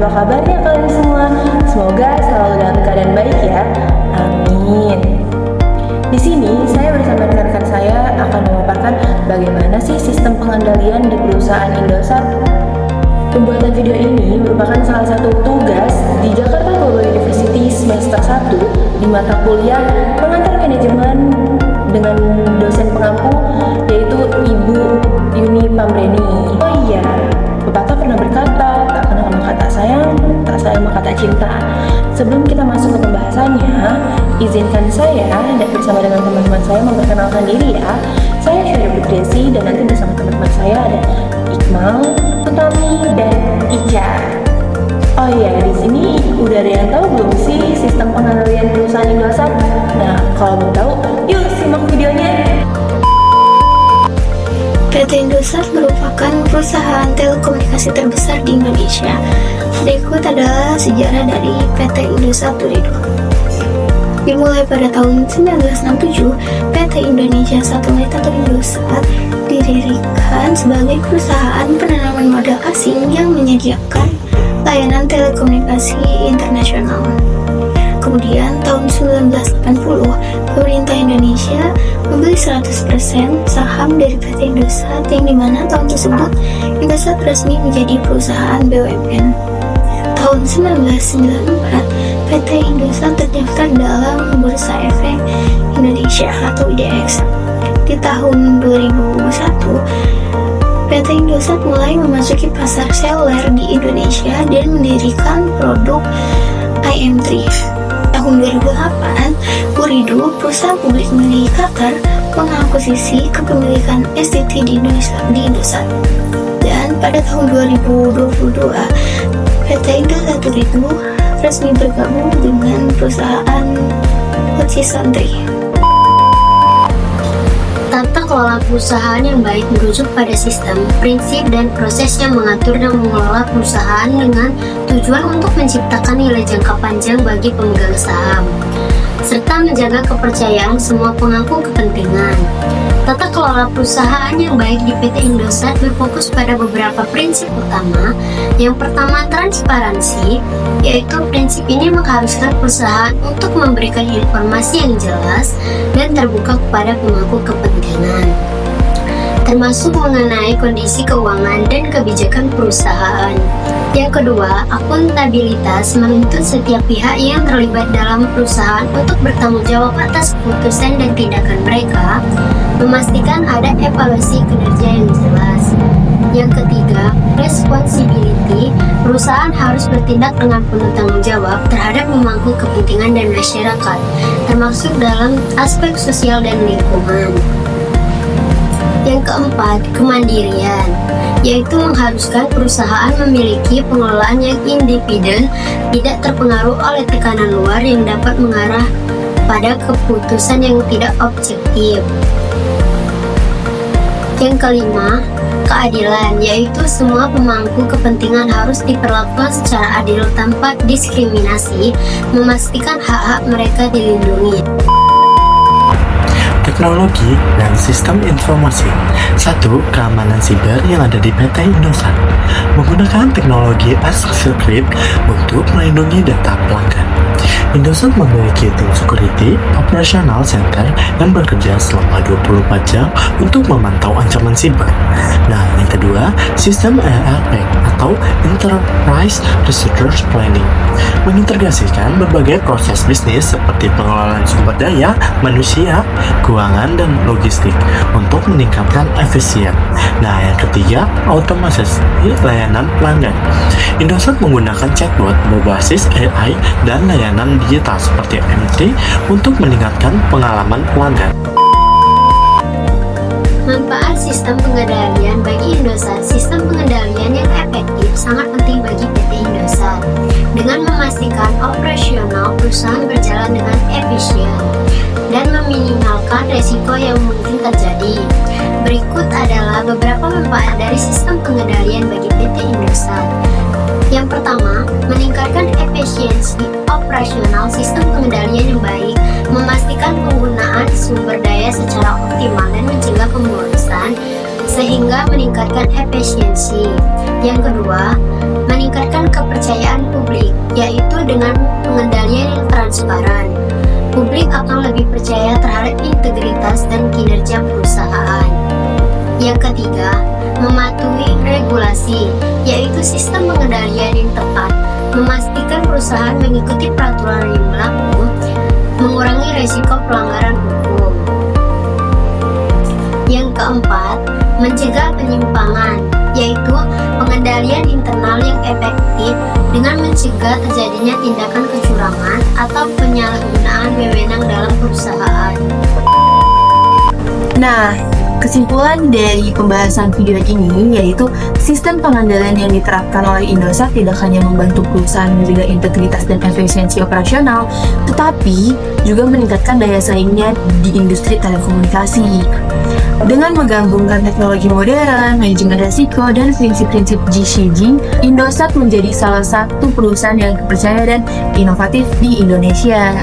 apa kabarnya kalian semua? Semoga selalu dalam keadaan baik ya. Amin. Di sini saya bersama rekan-rekan saya akan memaparkan bagaimana sih sistem pengendalian di perusahaan Indosat. Pembuatan video ini merupakan salah satu tugas di Jakarta Global University semester 1 di mata kuliah pengantar manajemen dengan dosen pengampu yaitu Ibu Yuni Pamreni. Oh iya, pepatah pernah berkata, tak kenal sama kata sayang, tak sayang sama kata cinta. Sebelum kita masuk ke pembahasannya, izinkan saya dan bersama dengan teman-teman saya memperkenalkan diri ya. Saya Syarif Fitriasi dan nanti bersama teman-teman saya ada Iqmal, Utami, dan Ica. Oh iya, di sini udah ada yang tahu belum sih sistem pengendalian perusahaan Indosat? Nah, kalau belum tahu, yuk simak videonya. PT Indosat merupakan perusahaan telekomunikasi terbesar di Indonesia. Berikut adalah sejarah dari PT Indosat Ooredoo. Dimulai pada tahun 1967, PT Indonesia Satelit atau Indosat didirikan sebagai perusahaan penanaman modal asing yang menyediakan layanan telekomunikasi internasional. Kemudian tahun 1980, pemerintah Indonesia membeli 100% saham dari PT Indosat yang dimana tahun tersebut Indosat resmi menjadi perusahaan BUMN. Tahun 1994, PT Indosat terdaftar dalam Bursa Efek Indonesia atau IDX. Di tahun 2001, PT Indosat mulai memasuki pasar seluler di Indonesia dan mendirikan produk IM3. Tahun 2008, Ooredoo, perusahaan publik milik Qatar, mengakuisisi kepemilikan STT di Indosat. Dan pada tahun 2022, PT Indosat Ooredoo resmi bergabung dengan perusahaan Logisantri. Tata kelola perusahaan yang baik merujuk pada sistem, prinsip, dan proses yang mengatur dan mengelola perusahaan dengan tujuan untuk menciptakan nilai jangka panjang bagi pemegang saham, serta menjaga kepercayaan semua pemangku kepentingan. Tata kelola perusahaan yang baik di PT Indosat berfokus pada beberapa prinsip utama. Yang pertama, transparansi, yaitu prinsip ini mengharuskan perusahaan untuk memberikan informasi yang jelas dan terbuka kepada pemangku kepentingan, termasuk mengenai kondisi keuangan dan kebijakan perusahaan. Yang kedua, akuntabilitas menuntut setiap pihak yang terlibat dalam perusahaan untuk bertanggung jawab atas keputusan dan tindakan mereka, memastikan ada evaluasi kinerja yang jelas. Yang ketiga, responsibility, perusahaan harus bertindak dengan penuh tanggung jawab terhadap pemangku kepentingan dan masyarakat, termasuk dalam aspek sosial dan lingkungan. Yang keempat, kemandirian, yaitu mengharuskan perusahaan memiliki pengelolaan yang independen, tidak terpengaruh oleh tekanan luar yang dapat mengarah pada keputusan yang tidak objektif. Yang kelima, keadilan, yaitu semua pemangku kepentingan harus diperlakukan secara adil tanpa diskriminasi, memastikan hak-hak mereka dilindungi. Teknologi dan sistem informasi. 1. Keamanan siber yang ada di PT Indosat menggunakan teknologi as-a-service untuk melindungi data pelanggan. Indosat memiliki tim security operational center yang bekerja selama 24 jam untuk memantau ancaman siber. Nah, yang kedua, sistem ERP atau Enterprise Resource Planning mengintegrasikan berbagai proses bisnis seperti pengelolaan sumber daya, manusia, keuangan, dan logistik untuk meningkatkan efisien. Nah, yang ketiga, otomatisasi layanan pelanggan. Indosat menggunakan chatbot berbasis AI dan layanan digital seperti M3 untuk meningkatkan pengalaman pelanggan. Manfaat sistem pengendalian bagi Indosat. Sistem pengendalian yang efektif sangat penting bagi PT Indosat dengan memastikan operasional perusahaan berjalan dengan efisien dan meminimalkan resiko yang mungkin terjadi. Berikut adalah beberapa manfaat dari sistem pengendalian bagi PT Indosat. Yang pertama, meningkatkan efisiensi operasional. Sistem pengendalian yang baik memastikan penggunaan sumber daya secara optimal dan mencegah pemborosan sehingga meningkatkan efisiensi. Yang kedua, meningkatkan meningkatkan kepercayaan publik, yaitu dengan pengendalian yang transparan. Publik akan lebih percaya terhadap integritas dan kinerja perusahaan. Yang ketiga, mematuhi regulasi, yaitu sistem pengendalian yang tepat, memastikan perusahaan mengikuti peraturan yang berlaku, mengurangi resiko pelanggaran hukum. Yang keempat, mencegah penyimpangan, yaitu pengendalian internal yang efektif dengan mencegah terjadinya tindakan kecurangan atau penyalahgunaan wewenang dalam perusahaan. Nah, kesimpulan dari pembahasan video ini yaitu sistem pengendalian yang diterapkan oleh Indosat tidak hanya membantu perusahaan menjaga integritas dan efisiensi operasional, tetapi juga meningkatkan daya saingnya di industri telekomunikasi. Dengan menggabungkan teknologi modern, manajemen risiko, dan prinsip-prinsip GCG, Indosat menjadi salah satu perusahaan yang terpercaya dan inovatif di Indonesia.